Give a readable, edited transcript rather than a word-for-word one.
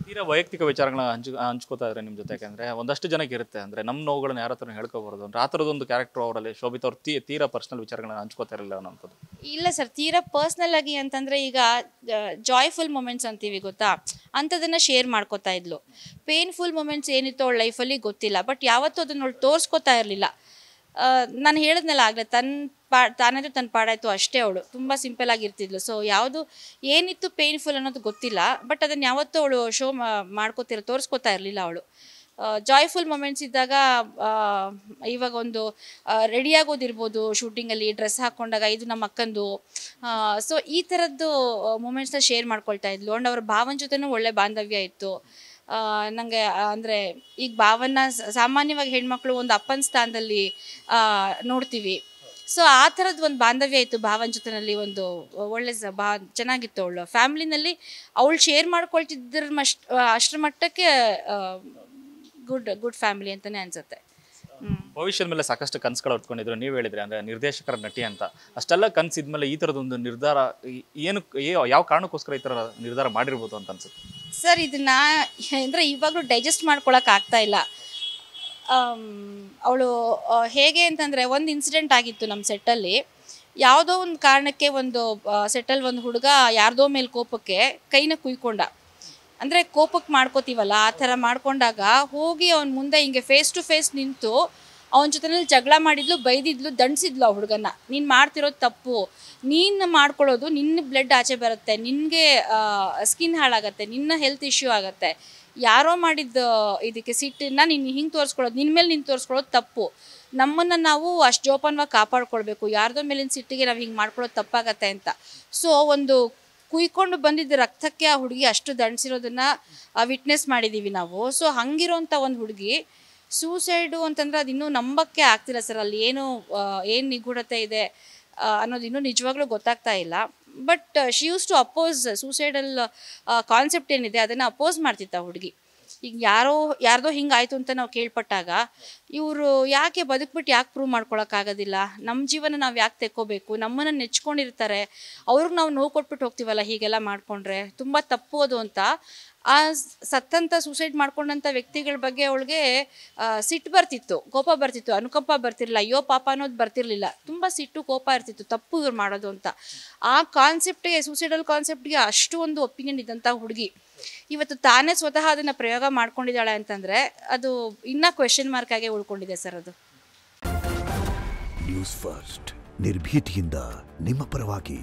ತೀರಾ ವೈಯಕ್ತಿಕ ವಿಚಾರಗಳನ್ನ ಹಂಚ್ಕೋತಾ ಇದ್ರೆ ನಿಮ್ಮ ಜೊತೆ, ಯಾಕಂದ್ರೆ ಒಂದಷ್ಟು ಜನಕ್ಕೆ ಇರುತ್ತೆ ಅಂದ್ರೆ ನಮ್ಮ ನೋವುಗಳನ್ನ ಯಾರ ಹತ್ರ ಹೇಳ್ಕೋಬಾರ್ದು ಅಂದ್ರೆ ಆ ಥರದೊಂದು ಕ್ಯಾರೆಕ್ಟರ್ ಅವರಲ್ಲಿ ಶೋಭಿತಾ ಅವ್ರು ತೀರಾ ಪರ್ಸನಲ್ ವಿಚಾರಗಳನ್ನ ಹಂಚ್ಕೋತಾ ಇರಲಿಲ್ಲ ಅನ್ನೋಂಥದ್ದು. ಇಲ್ಲ ಸರ್, ತೀರಾ ಪರ್ಸ್ನಲ್ ಆಗಿ ಅಂತಂದರೆ ಈಗ ಜಾಯ್ಫುಲ್ ಮೂಮೆಂಟ್ಸ್ ಅಂತೀವಿ ಗೊತ್ತಾ, ಅಂಥದನ್ನು ಶೇರ್ ಮಾಡ್ಕೋತಾ ಇದ್ಲು. ಪೇನ್ಫುಲ್ ಮೂಮೆಂಟ್ಸ್ ಏನಿತ್ತು ಅವಳ ಲೈಫಲ್ಲಿ ಗೊತ್ತಿಲ್ಲ, ಬಟ್ ಯಾವತ್ತೂ ಅದನ್ನ ಅವಳು ತೋರಿಸ್ಕೋತಾ ಇರಲಿಲ್ಲ. ನಾನು ಹೇಳಿದ್ನಲ್ಲ ಆಗಲೇ, ತಾನಾದರೂ ತನ್ನ ಪಾಡಾಯಿತು ಅಷ್ಟೇ. ಅವಳು ತುಂಬ ಸಿಂಪಲ್ ಆಗಿರ್ತಿದ್ಲು. ಸೊ ಯಾವುದು ಏನಿತ್ತು ಪೇನ್ಫುಲ್ ಅನ್ನೋದು ಗೊತ್ತಿಲ್ಲ, ಬಟ್ ಅದನ್ನು ಯಾವತ್ತೂ ಅವಳು ತೋರಿಸ್ಕೋತಾ ಇರಲಿಲ್ಲ ಅವಳು. ಜಾಯ್ಫುಲ್ ಮೂಮೆಂಟ್ಸ್ ಇದ್ದಾಗ ಇವಾಗ ಒಂದು ರೆಡಿ ಆಗೋದಿರ್ಬೋದು, ಶೂಟಿಂಗಲ್ಲಿ ಡ್ರೆಸ್ ಹಾಕ್ಕೊಂಡಾಗ ಇದು ನಮ್ಮ ಅಕ್ಕಂದು. ಸೊ ಈ ಥರದ್ದು ಮೂಮೆಂಟ್ಸ್ನ ಶೇರ್ ಮಾಡ್ಕೊಳ್ತಾ ಇದ್ಲು. ಆ್ಯಂಡ್ ಅವ್ರ ಭಾವನ ಜೊತೆನೂ ಒಳ್ಳೆ ಬಾಂಧವ್ಯ ಇತ್ತು. ನನಗೆ ಅಂದರೆ ಈಗ ಭಾವನ ಸಾಮಾನ್ಯವಾಗಿ ಹೆಣ್ಮಕ್ಳು ಒಂದು ಅಪ್ಪನ ಸ್ಥಾನದಲ್ಲಿ ನೋಡ್ತೀವಿ. ಸೊ ಆ ಥರದ್ದು ಒಂದು ಬಾಂಧವ್ಯ ಇತ್ತು ಭಾವನ ಜೊತೆನಲ್ಲಿ. ಒಂದು ಒಳ್ಳೆ ಚೆನ್ನಾಗಿತ್ತು. ಅವಳು ಫ್ಯಾಮ್ಲಿನಲ್ಲಿ ಅವಳು ಶೇರ್ ಮಾಡ್ಕೊಳ್ತಿದ್ರ ಅಷ್ಟರ ಮಟ್ಟಕ್ಕೆ ಗುಡ್ ಫ್ಯಾಮಿಲಿ ಅಂತಲೇ ಅನಿಸುತ್ತೆ. ಭವಿಷ್ಯದ ಮೇಲೆ ಸಾಕಷ್ಟು ಕನಸುಗಳು ಹೊತ್ಕೊಂಡಿದ್ರು. ನೀವು ಹೇಳಿದ್ರಿ ಅಂದರೆ ನಿರ್ದೇಶಕರ ನಟಿ ಅಂತ. ಅಷ್ಟೆಲ್ಲ ಕನಸಿದ್ಮೇಲೆ ಈ ಥರದೊಂದು ನಿರ್ಧಾರ ಯಾವ ಕಾರಣಕ್ಕೋಸ್ಕರ ಈ ಥರ ನಿರ್ಧಾರ ಮಾಡಿರ್ಬೋದು ಅಂತ ಅನ್ಸುತ್ತೆ ಸರ್? ಇದನ್ನ ಅಂದರೆ ಇವಾಗಲೂ ಡೈಜೆಸ್ಟ್ ಮಾಡ್ಕೊಳಕ್ಕೆ ಆಗ್ತಾ ಇಲ್ಲ. ಅವಳು ಹೇಗೆ ಅಂತಂದರೆ, ಒಂದು ಇನ್ಸಿಡೆಂಟ್ ಆಗಿತ್ತು ನಮ್ಮ ಸೆಟ್ಟಲ್ಲಿ. ಯಾವುದೋ ಒಂದು ಕಾರಣಕ್ಕೆ ಒಂದು ಸೆಟ್ಟಲ್ಲಿ ಒಂದು ಹುಡುಗ ಯಾರ್ದೋ ಮೇಲೆ ಕೋಪಕ್ಕೆ ಕೈನ ಕುಯ್ಕೊಂಡ. ಅಂದರೆ ಕೋಪಕ್ಕೆ ಮಾಡ್ಕೋತೀವಲ್ಲ, ಆ ಥರ ಮಾಡ್ಕೊಂಡಾಗ ಹೋಗಿ ಅವ್ನ ಮುಂದೆ ಹಿಂಗೆ ಫೇಸ್ ಟು ಫೇಸ್ ನಿಂತು ಅವನ ಜೊತೆನಲ್ಲಿ ಜಗಳ ಮಾಡಿದ್ಲು, ಬೈದಿದ್ಲು, ದಂಡಿಸಿದ್ಲು ಆ ಹುಡುಗನ್ನ. ನೀನು ಮಾಡ್ತಿರೋದು ತಪ್ಪು, ನೀನು ಮಾಡ್ಕೊಳ್ಳೋದು ನಿನ್ನ ಬ್ಲಡ್ ಆಚೆ ಬರುತ್ತೆ, ನಿನಗೆ ಸ್ಕಿನ್ ಹಾಳಾಗತ್ತೆ, ನಿನ್ನ ಹೆಲ್ತ್ ಇಶ್ಯೂ ಆಗುತ್ತೆ. ಯಾರೋ ಮಾಡಿದ ಇದಕ್ಕೆ ಸಿಟ್ಟನ್ನ ನೀನು ಹಿಂಗೆ ತೋರಿಸ್ಕೊಳ್ಳೋದು, ನಿನ್ನ ಮೇಲೆ ನೀನು ತೋರಿಸ್ಕೊಳ್ಳೋದು ತಪ್ಪು. ನಮ್ಮನ್ನು ನಾವು ಅಷ್ಟು ಜೋಪಾನವಾಗಿ ಕಾಪಾಡ್ಕೊಳ್ಬೇಕು. ಯಾರ್ದೋ ಮೇಲಿನ ಸಿಟ್ಟಿಗೆ ನಾವು ಹಿಂಗೆ ಮಾಡ್ಕೊಳ್ಳೋದು ತಪ್ಪಾಗತ್ತೆ ಅಂತ. ಸೊ ಒಂದು ಕುಯ್ಕೊಂಡು ಬಂದಿದ್ದ ರಕ್ತಕ್ಕೆ ಆ ಹುಡುಗಿ ಅಷ್ಟು ದಂಡಿಸಿರೋದನ್ನು ವಿಟ್ನೆಸ್ ಮಾಡಿದ್ದೀವಿ ನಾವು. ಸೊ ಹಂಗಿರೋಂಥ ಒಂದು ಹುಡುಗಿ ಸೂಸೈಡು ಅಂತಂದರೆ ಅದು ಇನ್ನೂ ನಂಬಕ್ಕೆ ಆಗ್ತಿಲ್ಲ ಸರ್. ಅಲ್ಲಿ ಏನು ನಿಗೂಢತೆ ಇದೆ ಅನ್ನೋದು ಇನ್ನೂ ನಿಜವಾಗ್ಲೂ ಗೊತ್ತಾಗ್ತಾ ಇಲ್ಲ. But she used to oppose suicidal concept ಏನಿದೆ ಅದನ್ನು ಅಪೋಸ್ ಮಾಡ್ತಿತ್ತು ಆ ಹುಡುಗಿ. ಈಗ ಯಾರ್ದೋ ಹಿಂಗಾಯ್ತು ಅಂತ ನಾವು ಕೇಳ್ಪಟ್ಟಾಗ ಇವರು ಯಾಕೆ ಬದುಕ್ಬಿಟ್ಟು ಯಾಕೆ ಪ್ರೂವ್ ಮಾಡ್ಕೊಳಕ್ಕಾಗೋದಿಲ್ಲ, ನಮ್ಮ ಜೀವನ ನಾವು ಯಾಕೆ ತೆಕ್ಕೋಬೇಕು, ನಮ್ಮನ್ನು ನೆಚ್ಕೊಂಡಿರ್ತಾರೆ, ಅವ್ರಿಗೆ ನಾವು ನೋವು ಕೊಟ್ಬಿಟ್ಟು ಹೋಗ್ತೀವಲ್ಲ ಹೀಗೆಲ್ಲ ಮಾಡಿಕೊಂಡ್ರೆ ತುಂಬ ತಪ್ಪು ಅದು ಅಂತ. ಆ ಸತ್ತಂಥ ಸೂಸೈಡ್ ಮಾಡ್ಕೊಂಡಂಥ ವ್ಯಕ್ತಿಗಳ ಬಗ್ಗೆ ಅವಳಿಗೆ ಸಿಟ್ಟು ಬರ್ತಿತ್ತು, ಕೋಪ ಬರ್ತಿತ್ತು, ಅನುಕಂಪ ಬರ್ತಿರಲಿಲ್ಲ, ಅಯ್ಯೋ ಪಾಪ ಅನ್ನೋದು ಬರ್ತಿರ್ಲಿಲ್ಲ. ತುಂಬ ಸಿಟ್ಟು ಕೋಪ ಇರ್ತಿತ್ತು, ತಪ್ಪು ಇವ್ರು ಮಾಡೋದು ಅಂತ. ಆ ಕಾನ್ಸೆಪ್ಟ್ಗೆ, ಸೂಸೈಡಲ್ ಕಾನ್ಸೆಪ್ಟ್ಗೆ ಅಷ್ಟು ಒಂದು ಒಪಿನಿಯನ್ ಇದ್ದಂಥ ಹುಡುಗಿ ಇವತ್ತು ತಾನೇ ಸ್ವತಃ ಅದನ್ನು ಪ್ರಯೋಗ ಮಾಡ್ಕೊಂಡಿದ್ದಾಳೆ ಅಂತಂದರೆ ಅದು ಇನ್ನೂ ಕ್ವೆಶನ್ ಮಾರ್ಕ್ ಆಗಿ ಉಳ್ಕೊಂಡಿದೆ ಸರ್. ಅದು ನ್ಯೂಸ್ ಫಸ್ಟ್, ನಿರ್ಭೀತಿಯಿಂದ ನಿಮ್ಮ ಪರವಾಗಿ.